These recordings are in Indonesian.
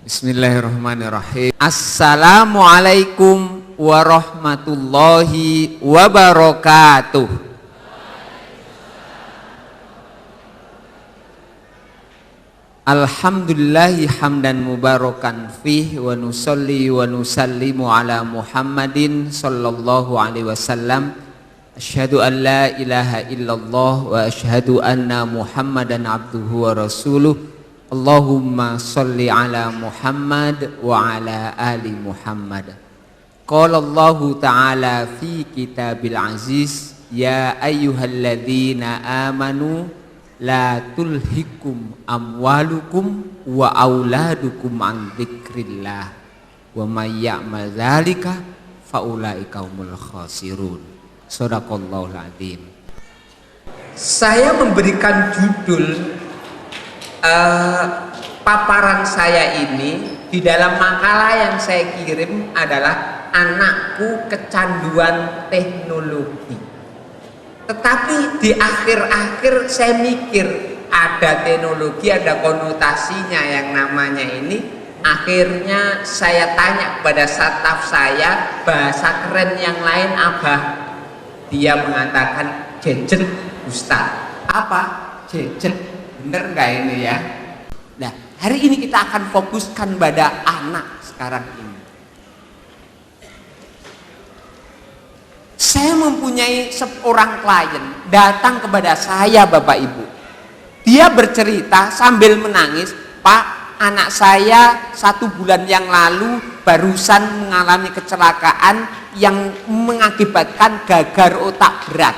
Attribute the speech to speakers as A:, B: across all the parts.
A: Bismillahirrahmanirrahim. Assalamualaikum warahmatullahi wabarakatuh. Alhamdulillahi hamdan mubarakan fih wa nusalli wa nusallimu ala Muhammadin sallallahu alaihi wasallam. Asyhadu an la ilaha illallah wa asyhadu anna Muhammadan abduhu wa rasuluh. Allahumma salli ala Muhammad wa ala ali Muhammad. Qala Allahu ta'ala fi kitabil aziz, ya ayyuhalladzina amanu la tulhikum amwalukum wa auladukum an dzikrillah wa may ya'mal dzalika faulaika humul khasirun. Shadaqallahul adzim. Saya memberikan judul paparan saya ini di dalam makalah yang saya kirim adalah anakku kecanduan teknologi. Tetapi di akhir-akhir saya mikir ada teknologi, ada konotasinya yang namanya ini. Akhirnya saya tanya kepada staf saya, bahasa keren yang lain apa? Dia mengatakan jejet Ustaz. Apa? Jejet. Bener nggak ini ya? Nah, hari ini kita akan fokuskan pada anak sekarang ini. Saya mempunyai seorang klien datang kepada saya, Bapak Ibu. Dia bercerita sambil menangis, Pak, anak saya 1 bulan yang lalu barusan mengalami kecelakaan yang mengakibatkan gagal otak berat.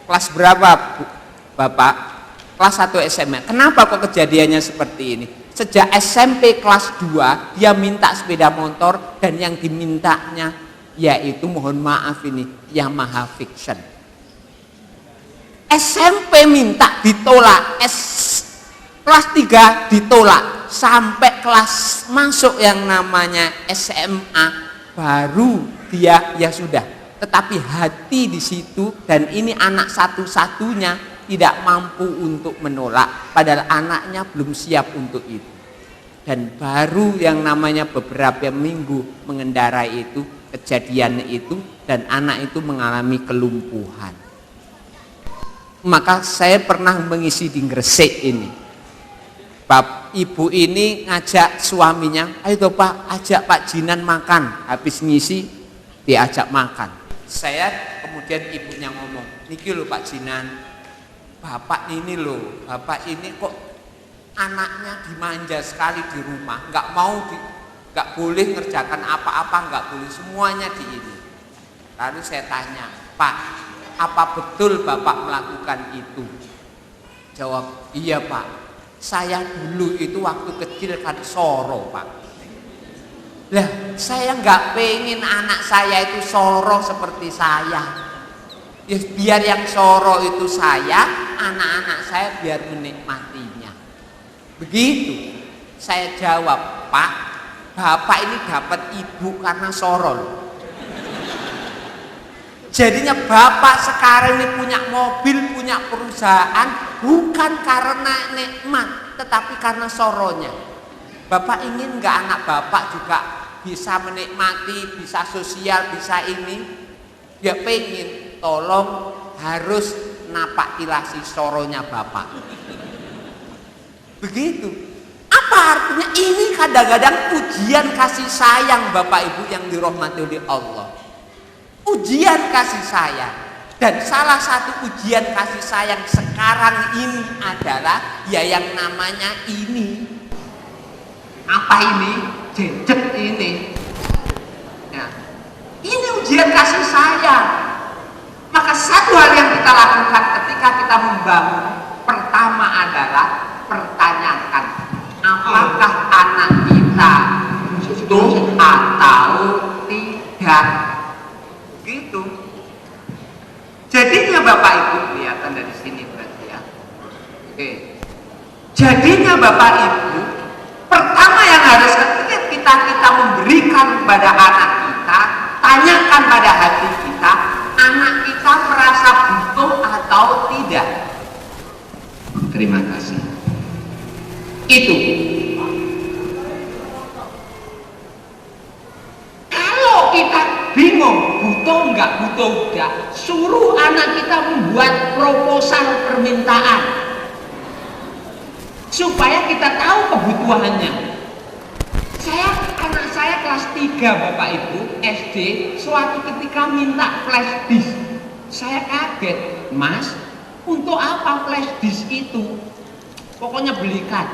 A: Kelas berapa, Bu? Bapak? Kelas 1 SMA. Kenapa kok kejadiannya seperti ini? Sejak SMP kelas 2 dia minta sepeda motor dan yang dimintanya yaitu, mohon maaf ini, Yamaha Fiction. SMP minta ditolak, kelas 3 ditolak, sampai kelas masuk yang namanya SMA baru dia ya sudah. Tetapi hati di situ, dan ini anak satu-satunya, tidak mampu untuk menolak, padahal anaknya belum siap untuk itu. Dan baru yang namanya beberapa minggu mengendarai itu, kejadian itu, dan anak itu mengalami kelumpuhan. Maka saya pernah mengisi di Gresik ini. Ibu ini ngajak suaminya, ayo toh Pak, ajak Pak Jinan makan. Habis ngisi diajak makan. Saya kemudian ibunya ngomong, niki lho Pak Jinan, Bapak ini loh, Bapak ini kok anaknya dimanja sekali di rumah, nggak boleh ngerjakan apa-apa, nggak boleh, semuanya di ini. Lalu saya tanya, Pak, apa betul Bapak melakukan itu? Jawab, iya Pak, saya dulu itu waktu kecil kan soro Pak. Lah, saya nggak pengen anak saya itu soro seperti saya. Ya, biar yang soro itu saya, anak-anak saya biar menikmatinya. Begitu. Saya jawab, Pak, Bapak ini dapat ibu karena soro. Jadinya Bapak sekarang ini punya mobil, punya perusahaan, bukan karena nikmat, tetapi karena soronya. Bapak ingin nggak anak Bapak juga bisa menikmati, bisa sosial, bisa ini? Ya pengen. Tolong harus napak tilasi soronya Bapak. Begitu. Apa artinya? Ini kadang-kadang ujian kasih sayang Bapak Ibu yang dirahmati oleh Allah. Ujian kasih sayang. Dan salah satu ujian kasih sayang sekarang ini adalah ya yang namanya ini. Apa ini? Jejet ini. Ya. Ini ujian kasih sayang. Maka satu hal yang kita lakukan ketika kita membangun, pertama adalah pertanyakan, apakah anak kita hidup atau tidak? Gitu. Jadinya Bapak Ibu, kelihatan dari sini berarti ya. Oke. Jadinya Bapak Ibu, pertama yang harus ketika kita memberikan kepada anak kita, tanyakan pada hati kita, anak kita merasa butuh atau tidak. Terima kasih. Itu butuh enggak, suruh anak kita membuat proposal permintaan supaya kita tahu kebutuhannya. Anak saya kelas 3 Bapak Ibu SD, suatu ketika minta flash disk. Saya kaget, Mas, untuk apa flash disk itu? Pokoknya belikan.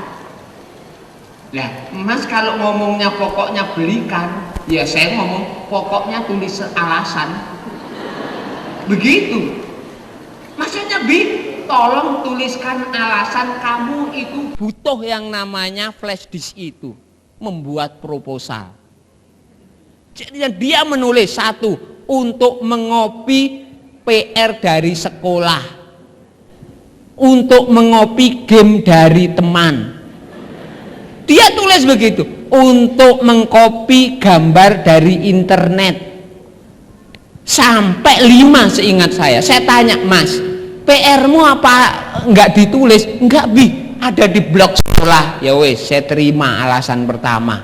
A: Lah, Mas kalau ngomongnya pokoknya belikan, ya saya ngomong pokoknya tulis alasan. Begitu. Maksudnya tolong tuliskan alasan kamu itu butuh yang namanya flash disk itu, membuat proposal. Jadi dia menulis satu, untuk mengopi PR dari sekolah, untuk mengopi game dari teman. Dia tulis begitu, untuk mengkopi gambar dari internet. Sampai 5 seingat saya. Saya tanya, Mas, PR-mu apa enggak ditulis? Enggak, Bi, ada di blog sekolah. Ya wes, saya terima alasan pertama.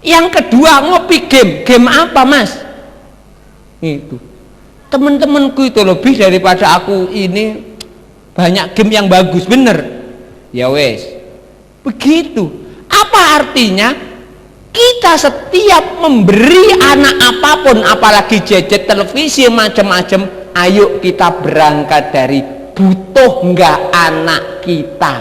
A: Yang kedua, ngopi game apa, Mas? Itu temen-temenku itu lebih daripada aku ini, banyak game yang bagus, bener. Ya wes, begitu. Apa artinya? Kita setiap memberi anak apapun, apalagi gadget, televisi, macam-macam, ayo kita berangkat dari butuh enggak anak kita.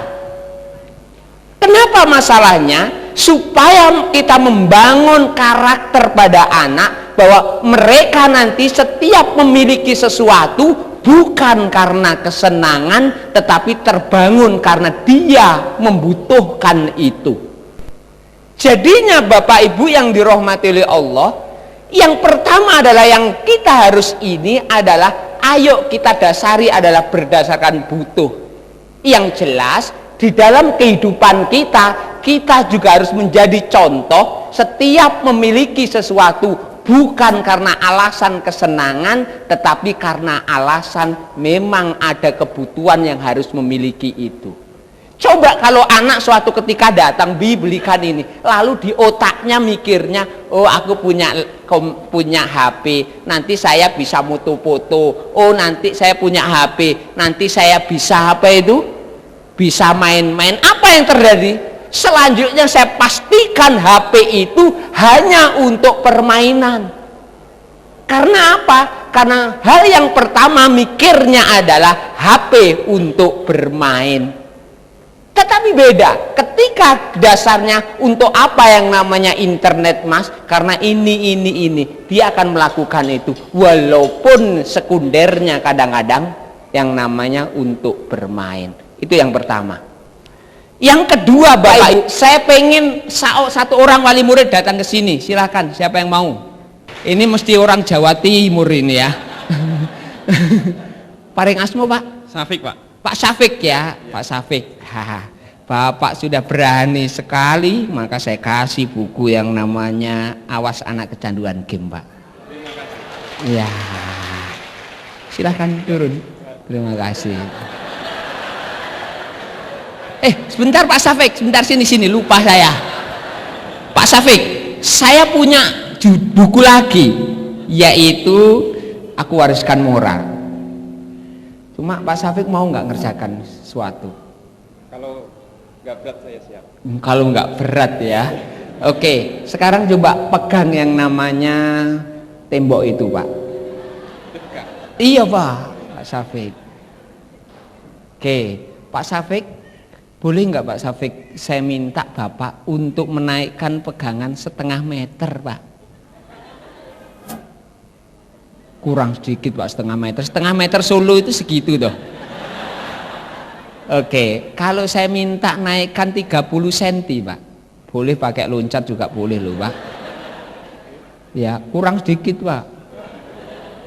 A: Kenapa masalahnya? Supaya kita membangun karakter pada anak, bahwa mereka nanti setiap memiliki sesuatu bukan karena kesenangan, tetapi terbangun karena dia membutuhkan itu. Jadinya Bapak Ibu yang dirahmati oleh Allah, yang pertama adalah yang kita harus ini adalah, ayo kita dasari adalah berdasarkan butuh. Yang jelas di dalam kehidupan kita juga harus menjadi contoh. Setiap memiliki sesuatu bukan karena alasan kesenangan, tetapi karena alasan memang ada kebutuhan yang harus memiliki itu. Coba kalau anak suatu ketika datang, Bi, belikan ini, lalu di otaknya mikirnya, oh aku punya HP, nanti saya bisa foto-foto, oh nanti saya punya HP, nanti saya bisa apa itu, bisa main-main. Apa yang terjadi? Selanjutnya saya pastikan HP itu hanya untuk permainan. Karena apa? Karena hal yang pertama mikirnya adalah HP untuk bermain. Tetapi beda ketika dasarnya untuk apa yang namanya internet, Mas, karena ini dia akan melakukan itu, walaupun sekundernya kadang-kadang yang namanya untuk bermain. Itu yang pertama. Yang kedua, Bapak, saya pengen satu orang wali murid datang ke sini. Silakan, siapa yang mau? Ini mesti orang Jawa Timur ini ya. Paring asmo, Pak?
B: Safik, Pak.
A: Pak Safik ya, Pak Safik. Bapak sudah berani sekali, maka saya kasih buku yang namanya Awas Anak Kecanduan Game, Pak.
B: Terima kasih.
A: Ya, silahkan turun. Terima kasih. Sebentar Pak Safik, sebentar sini lupa saya. Pak Safik, saya punya buku lagi, yaitu Aku Wariskan Moral. Cuma Pak Safik mau nggak ngerjakan sesuatu?
B: Kalau nggak berat saya siap.
A: Kalau nggak berat ya. Oke, sekarang coba pegang yang namanya tembok itu, Pak.
B: Dekat.
A: Iya, Pak Safik. Oke, Pak Safik, boleh nggak Pak Safik saya minta Bapak untuk menaikkan pegangan 1,5 meter, Pak? Kurang sedikit, Pak, 1,5 meter. 1,5 meter Solo itu segitu toh. Oke, kalau saya minta naikkan 30 cm, Pak. Boleh pakai loncat juga boleh loh, Pak. Ya, kurang sedikit, Pak.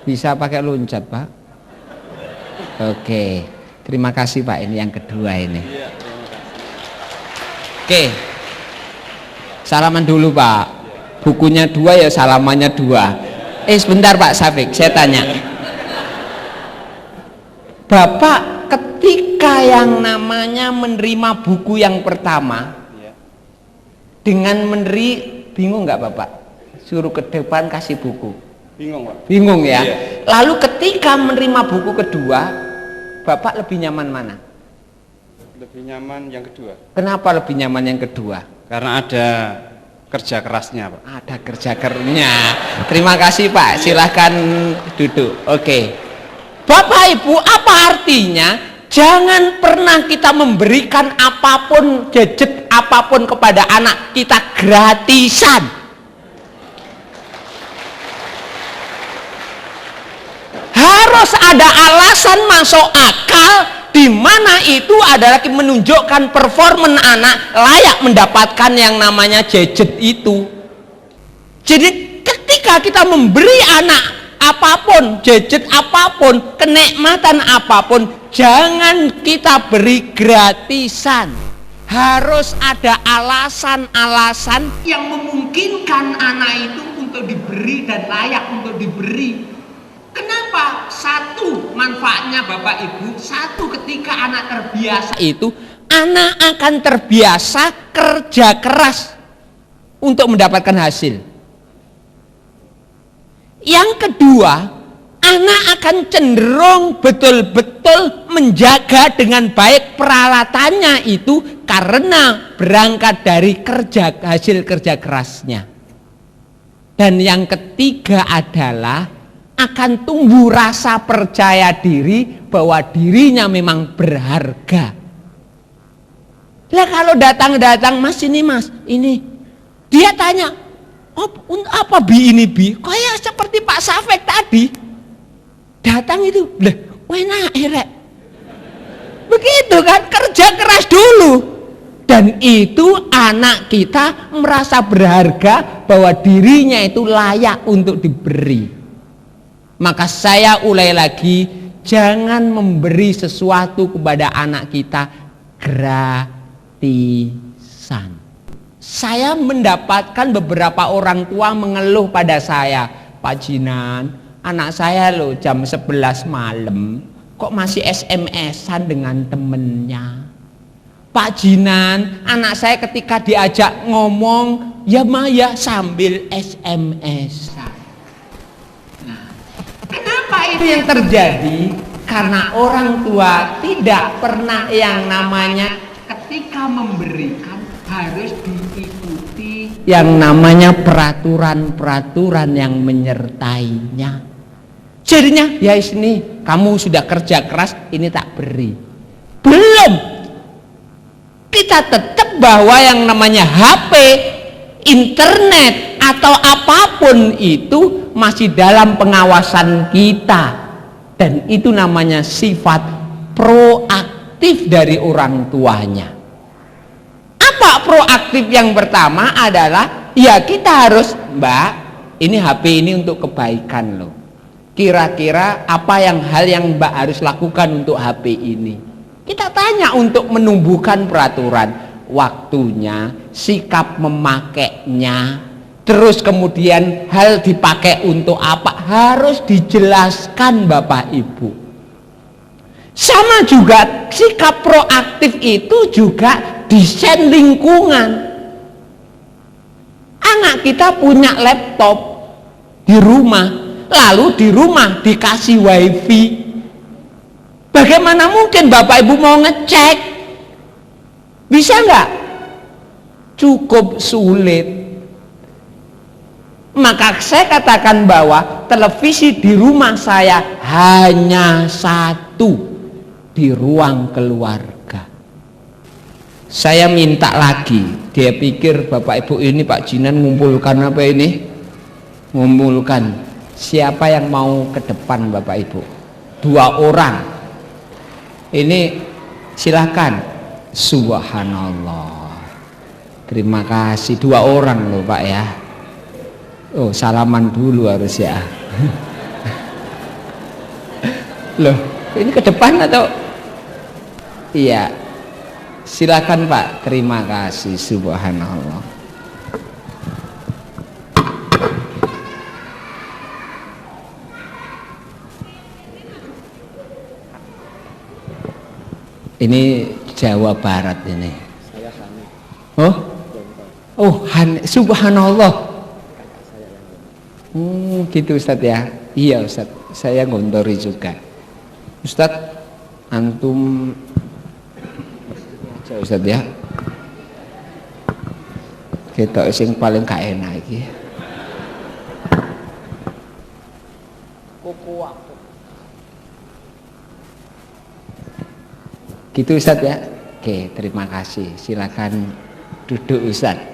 A: Bisa pakai loncat, Pak. Oke, terima kasih, Pak. Ini yang kedua ini. Oke, salaman dulu, Pak. Bukunya 2 ya, salamannya 2. Sebentar Pak Safik, saya tanya. Bapak ketika yang namanya menerima buku yang pertama, dengan bingung nggak Bapak? Suruh ke depan kasih buku.
B: Bingung, Pak.
A: Bingung ya.
B: Iya.
A: Lalu ketika menerima buku kedua, Bapak lebih nyaman mana?
B: Lebih nyaman yang kedua.
A: Kenapa lebih nyaman yang kedua?
B: Karena ada kerja kerasnya, Pak.
A: Ada kerja kerasnya. Terima kasih Pak, silahkan duduk. Oke. Bapak Ibu, apa artinya? Jangan pernah kita memberikan apapun, gadget apapun kepada anak kita gratisan. Harus ada alasan masuk akal, di mana itu adalah menunjukkan performa anak layak mendapatkan yang namanya gadget itu. Jadi ketika kita memberi anak apapun, gadget apapun, kenikmatan apapun, jangan kita beri gratisan. Harus ada alasan-alasan yang memungkinkan anak itu untuk diberi dan layak untuk diberi. Kenapa? Satu, manfaatnya Bapak Ibu. Satu, ketika anak terbiasa itu, anak akan terbiasa kerja keras untuk mendapatkan hasil. Yang kedua, anak akan cenderung betul-betul menjaga dengan baik peralatannya itu karena berangkat dari hasil kerja kerasnya. Dan yang ketiga adalah akan tumbuh rasa percaya diri bahwa dirinya memang berharga. Lah kalau datang-datang, Mas ini Mas, ini dia tanya, apa Bi ini Bi? Kayak seperti Pak Safek tadi. Datang itu, lah, enak erek. Begitu kan, kerja keras dulu. Dan itu anak kita merasa berharga bahwa dirinya itu layak untuk diberi. Maka saya ulai lagi, jangan memberi sesuatu kepada anak kita gratisan. Saya mendapatkan beberapa orang tua mengeluh pada saya, Pak Jinan, anak saya loh jam 11 malam kok masih SMS-an dengan temennya. Pak Jinan, anak saya ketika diajak ngomong, ya Maya sambil SMS-an. Kenapa itu yang terjadi? Karena orang tua tidak pernah yang namanya ketika memberikan harus diikuti yang namanya peraturan-peraturan yang menyertainya. Jadinya, ya ini kamu sudah kerja keras, ini tak beri. Belum. Kita tetap bahwa yang namanya HP, internet atau apapun itu masih dalam pengawasan kita, dan itu namanya sifat proaktif dari orang tuanya. Apa proaktif yang pertama adalah ya kita harus, Mbak, ini HP ini untuk kebaikan loh. Kira-kira apa hal yang Mbak harus lakukan untuk HP ini? Kita tanya untuk menumbuhkan peraturan, waktunya, sikap memakainya. Terus kemudian hal dipakai untuk apa harus dijelaskan Bapak Ibu. Sama juga sikap proaktif itu juga desain lingkungan. Anak kita punya laptop di rumah, lalu di rumah dikasih wifi. Bagaimana mungkin Bapak Ibu mau ngecek? Bisa nggak? Cukup sulit. Maka saya katakan bahwa televisi di rumah saya hanya satu di ruang keluarga. Saya minta lagi, dia pikir Bapak Ibu ini Pak Jinan ngumpulkan apa ini? Ngumpulkan siapa yang mau ke depan Bapak Ibu? 2 orang. Ini silakan. Subhanallah. Terima kasih, 2 orang loh Pak ya. Oh, salaman dulu harus ya. Loh, ini ke depan atau? Iya. Silakan Pak, terima kasih. Subhanallah. Ini Jawa Barat ini.
B: Saya Hani.
A: Oh? Oh, Hani. Subhanallah. Gitu Ustadz ya. Iya Ustadz, saya ngontori juga. Ustadz, antum aja Ustadz ya. Kita sing paling gak enak iki. Kuku aku. Gitu Ustadz ya. Oke, terima kasih. Silakan duduk Ustadz.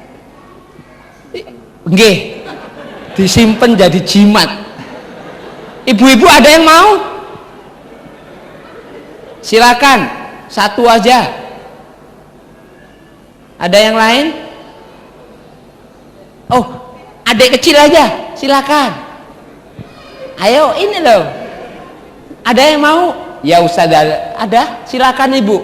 A: Nggih. Disimpan jadi jimat. Ibu-ibu ada yang mau? Silakan, satu aja. Ada yang lain? Oh, adik kecil aja, silakan. Ayo, ini loh. Ada yang mau? Ya Ustaz, ada? Silakan Ibu.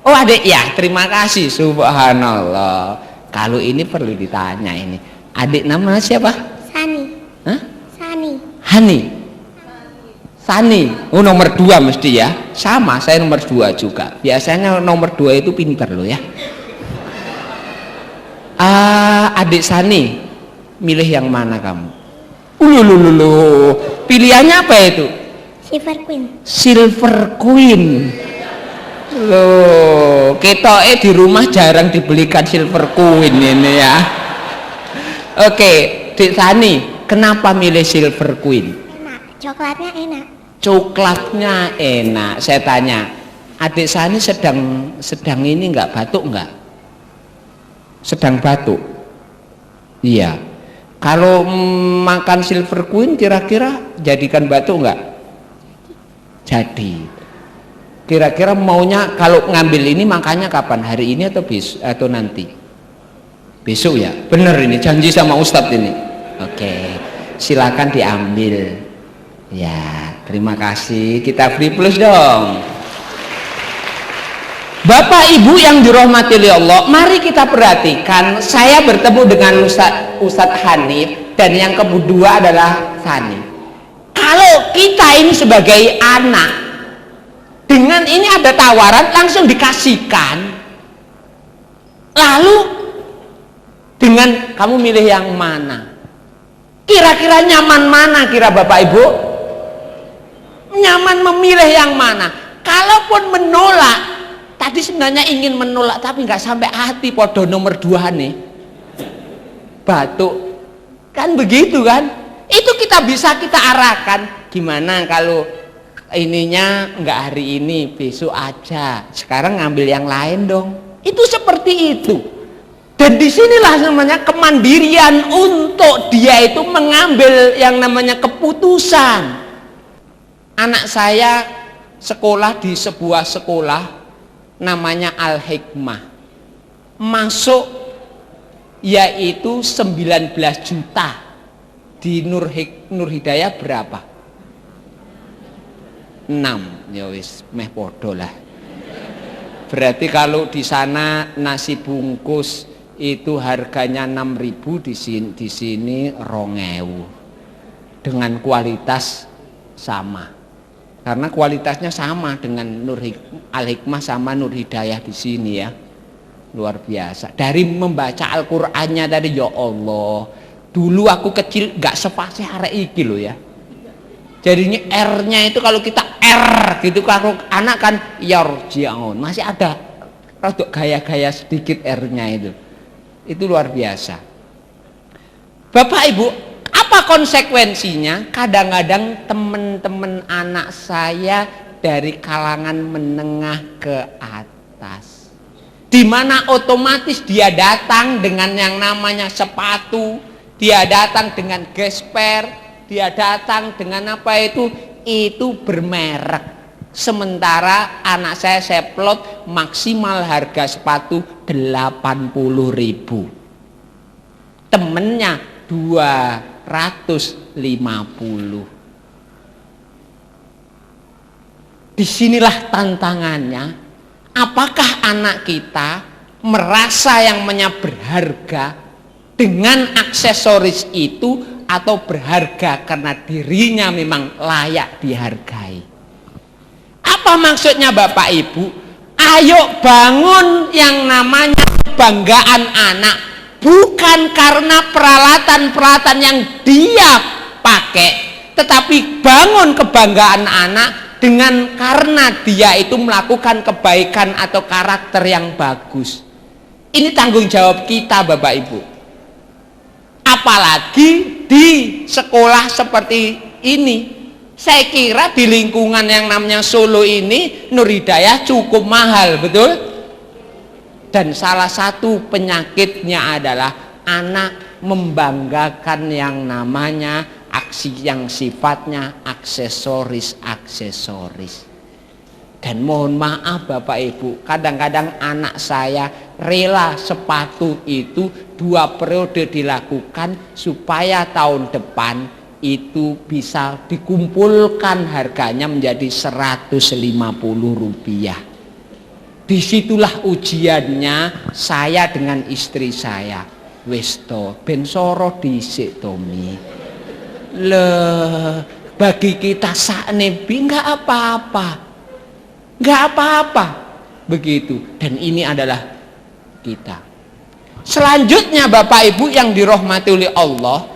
A: Oh adik, ya terima kasih. Subhanallah. Kalau ini perlu ditanya ini. Adik namanya siapa?
C: Sani.
A: Hah?
C: Sani.
A: Hani. Sani. Oh nomor 2 mesti ya. Sama, saya nomor 2 juga. Biasanya nomor 2 itu pintar loh ya. Adik Sani, milih yang mana kamu? Pilihannya apa itu?
C: Silver Queen.
A: Silver Queen. Loh, ketoke di rumah jarang dibelikan Silver Queen ini ya. Oke, Dik Sani, kenapa milih Silver Queen?
C: Enak, coklatnya enak.
A: Coklatnya enak. Saya tanya, Adik Sani sedang ini enggak batuk enggak? Sedang batuk. Iya. Kalau makan Silver Queen kira-kira jadikan batuk enggak? Jadi. Kira-kira maunya kalau ngambil ini makanya kapan? Hari ini atau besok atau nanti? Besok ya? Bener ini, janji sama Ustadz ini. Oke, silakan diambil. Ya, terima kasih. Kita free plus dong. Bapak Ibu yang dirahmati oleh Allah, mari kita perhatikan. Saya bertemu dengan Ustadz Hanif dan yang kedua adalah Sani. Kalau kita ini sebagai anak, dengan ini ada tawaran langsung dikasihkan, lalu dengan kamu milih yang mana? Kira-kira nyaman mana kira Bapak Ibu? Nyaman memilih yang mana? Kalaupun menolak, tadi sebenarnya ingin menolak tapi nggak sampai hati, podo nomor 2 nih, batuk, kan begitu kan? Itu kita bisa kita arahkan. Gimana kalau ininya nggak hari ini, besok aja, sekarang ngambil yang lain dong. Itu seperti itu. Dan disinilah namanya kemandirian untuk dia itu mengambil yang namanya keputusan. Anak saya sekolah di sebuah sekolah namanya Al-Hikmah, masuk yaitu 19 juta. Di Nur Hidayah berapa? 6, ya wis meh podo lah. Berarti kalau di sana nasi bungkus itu harganya 6.000, di sini 2.000 dengan kualitas sama. Karena kualitasnya sama dengan Al-Hikmah sama Nur Hidayah di sini ya. Luar biasa. Dari membaca Al-Qur'annya tadi, ya Allah. Dulu aku kecil gak sepasih arek iki loh ya. Jadinya R-nya itu kalau kita R gitu, kalau anak kan yarji'un, masih ada rada gaya-gaya sedikit R-nya itu. Itu luar biasa. Bapak Ibu, apa konsekuensinya? Kadang-kadang teman-teman anak saya dari kalangan menengah ke atas, di mana otomatis dia datang dengan yang namanya sepatu, dia datang dengan gesper, dia datang dengan apa itu bermerek. Sementara anak saya plot maksimal harga sepatu 80.000, temennya 250. Disinilah tantangannya. Apakah anak kita merasa yang namanya berharga dengan aksesoris itu, atau berharga karena dirinya memang layak dihargai? Apa maksudnya Bapak Ibu? Ayo bangun yang namanya kebanggaan anak, bukan karena peralatan-peralatan yang dia pakai, tetapi bangun kebanggaan anak dengan karena dia itu melakukan kebaikan atau karakter yang bagus. Ini tanggung jawab kita Bapak Ibu. Apalagi di sekolah seperti ini. Saya kira di lingkungan yang namanya Solo ini Nur Hidayah cukup mahal, betul? Dan salah satu penyakitnya adalah anak membanggakan yang namanya aksi yang sifatnya aksesoris. Dan mohon maaf Bapak Ibu, kadang-kadang anak saya rela sepatu itu 2 periode dilakukan supaya tahun depan itu bisa dikumpulkan harganya menjadi Rp150. Disitulah ujiannya saya dengan istri saya. Wis to ben soro dhisik to Mi. Bagi kita saknebi enggak apa-apa. Enggak apa-apa. Begitu. Dan ini adalah kita. Selanjutnya Bapak Ibu yang dirahmati oleh Allah,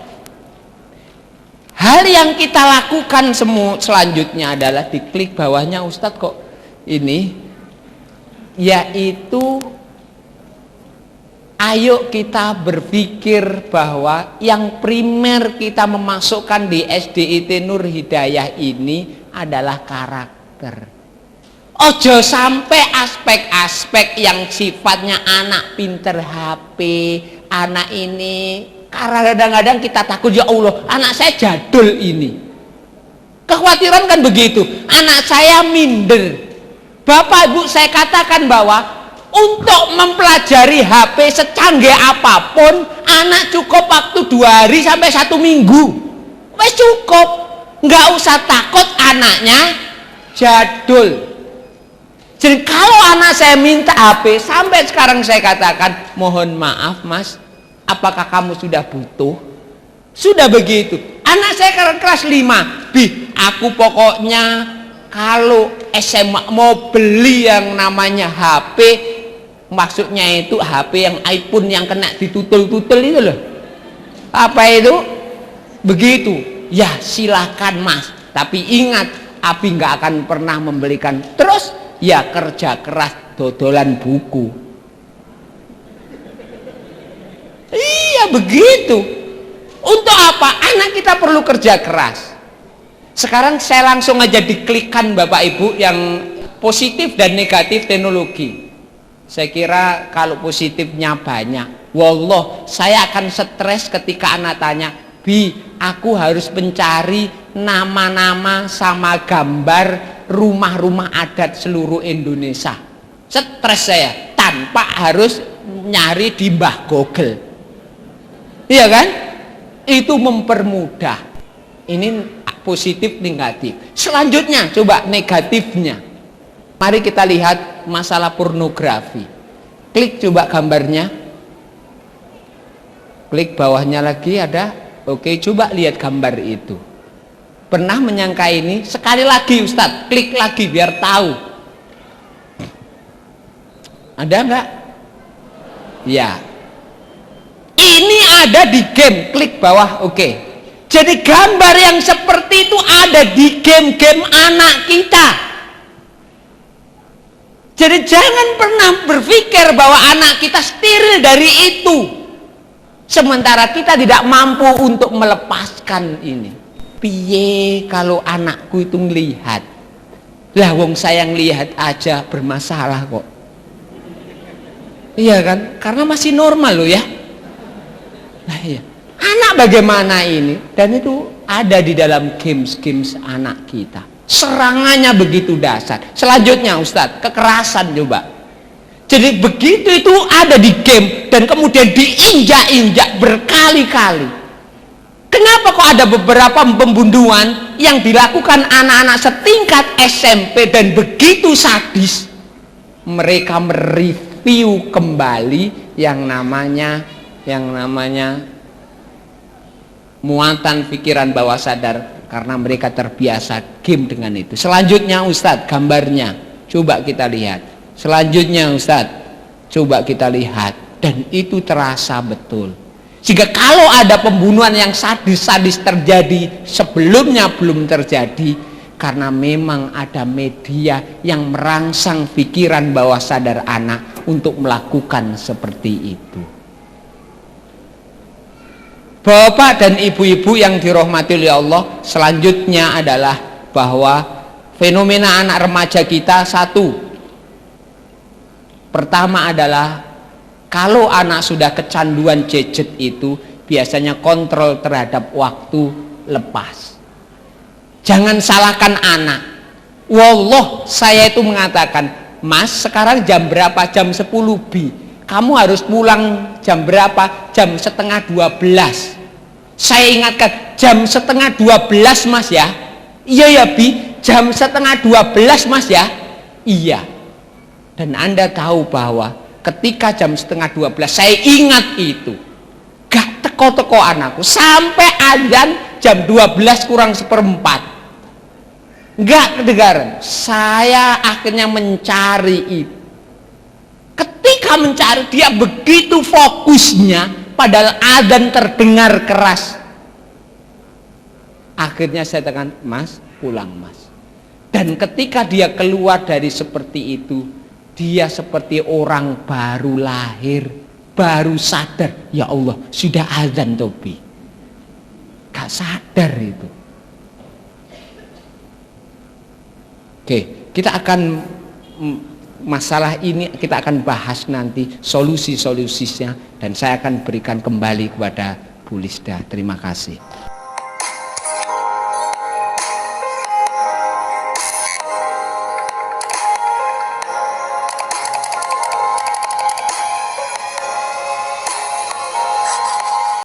A: hal yang kita lakukan selanjutnya adalah diklik bawahnya Ustadz kok ini, yaitu ayo kita berpikir bahwa yang primer kita memasukkan di SDIT Nur Hidayah ini adalah karakter. Ojo sampai aspek-aspek yang sifatnya anak pinter HP, anak ini, karena kadang-kadang kita takut, ya Allah anak saya jadul ini. Kekhawatiran kan begitu, anak saya minder. Bapak Ibu saya katakan bahwa untuk mempelajari HP secanggih apapun, anak cukup waktu 2 hari sampai 1 minggu. Wes cukup, nggak usah takut anaknya jadul. Jadi kalau anak saya minta HP, sampai sekarang saya katakan, mohon maaf Mas, apakah kamu sudah butuh? Sudah begitu. Anak saya kelas 5, Bi, aku pokoknya kalau SMA mau beli yang namanya HP, maksudnya itu HP yang iPhone yang kena ditutul-tutul itu loh. Apa itu? Begitu. Ya silakan Mas, tapi ingat, Abi nggak akan pernah membelikan. Terus ya kerja keras dodolan buku. Iya begitu. Untuk apa? Anak kita perlu kerja keras. Sekarang saya langsung aja diklikkan Bapak Ibu yang positif dan negatif teknologi. Saya kira kalau positifnya banyak. Wallah, saya akan stres ketika anak tanya, Bi, aku harus mencari nama-nama sama gambar rumah-rumah adat seluruh Indonesia. Stres saya tanpa harus nyari di Mbah Google. Iya kan? Itu mempermudah. Ini positif negatif. Selanjutnya coba negatifnya. Mari kita lihat masalah pornografi. Klik coba gambarnya. Klik bawahnya lagi ada. Oke, coba lihat gambar itu. Pernah menyangka ini? Sekali lagi Ustadz, klik lagi biar tahu. Ada enggak? Ya. Ini ada di game, klik bawah, oke. Jadi gambar yang seperti itu ada di game-game anak kita. Jadi jangan pernah berpikir bahwa anak kita steril dari itu. Sementara kita tidak mampu untuk melepaskan ini. Piye kalau anakku itu melihat, lah wong sayang lihat aja bermasalah kok. Iya kan? Karena masih normal loh ya. Nah iya. Anak bagaimana ini? Dan itu ada di dalam games anak kita. Serangannya begitu dahsyat. Selanjutnya Ustadz, kekerasan coba. Jadi begitu itu ada di game dan kemudian diinjak-injak berkali-kali. Kenapa kok ada beberapa pembunuhan yang dilakukan anak-anak setingkat SMP dan begitu sadis? Mereka mereview kembali yang namanya muatan pikiran bawah sadar karena mereka terbiasa game dengan itu. Selanjutnya Ustadz, gambarnya coba kita lihat. Selanjutnya Ustadz, coba kita lihat. dan itu terasa betul. Jika kalau ada pembunuhan yang sadis-sadis terjadi sebelumnya belum terjadi, karena memang ada media yang merangsang pikiran bawah sadar anak untuk melakukan seperti itu. Bapak dan ibu-ibu yang dirahmati oleh Allah, selanjutnya adalah bahwa fenomena anak remaja kita satu. Pertama adalah kalau anak sudah kecanduan gadget itu biasanya kontrol terhadap waktu lepas. Jangan salahkan anak. Wallah, saya itu mengatakan, Mas, sekarang jam berapa? Jam 10 Bi. Kamu harus pulang jam berapa? Jam setengah 12. Saya ingatkan, jam setengah 12 Mas ya. Iya ya Bi, jam setengah 12 Mas ya. Iya. Dan Anda tahu bahwa ketika jam setengah 12 saya ingat itu, gak teko-teko anakku sampai azan jam 12 kurang seperempat, gak kedengaran. Saya akhirnya mencari itu. Ketika mencari, dia begitu fokusnya padahal adzan terdengar keras. Akhirnya saya katakan, Mas, pulang Mas. Dan ketika dia keluar dari seperti itu, dia seperti orang baru lahir, baru sadar, ya Allah, sudah azan Tobi. Gak sadar itu. Oke, kita akan masalah ini kita akan bahas nanti solusi-solusinya, dan saya akan berikan kembali kepada Bu Lisda. Terima kasih.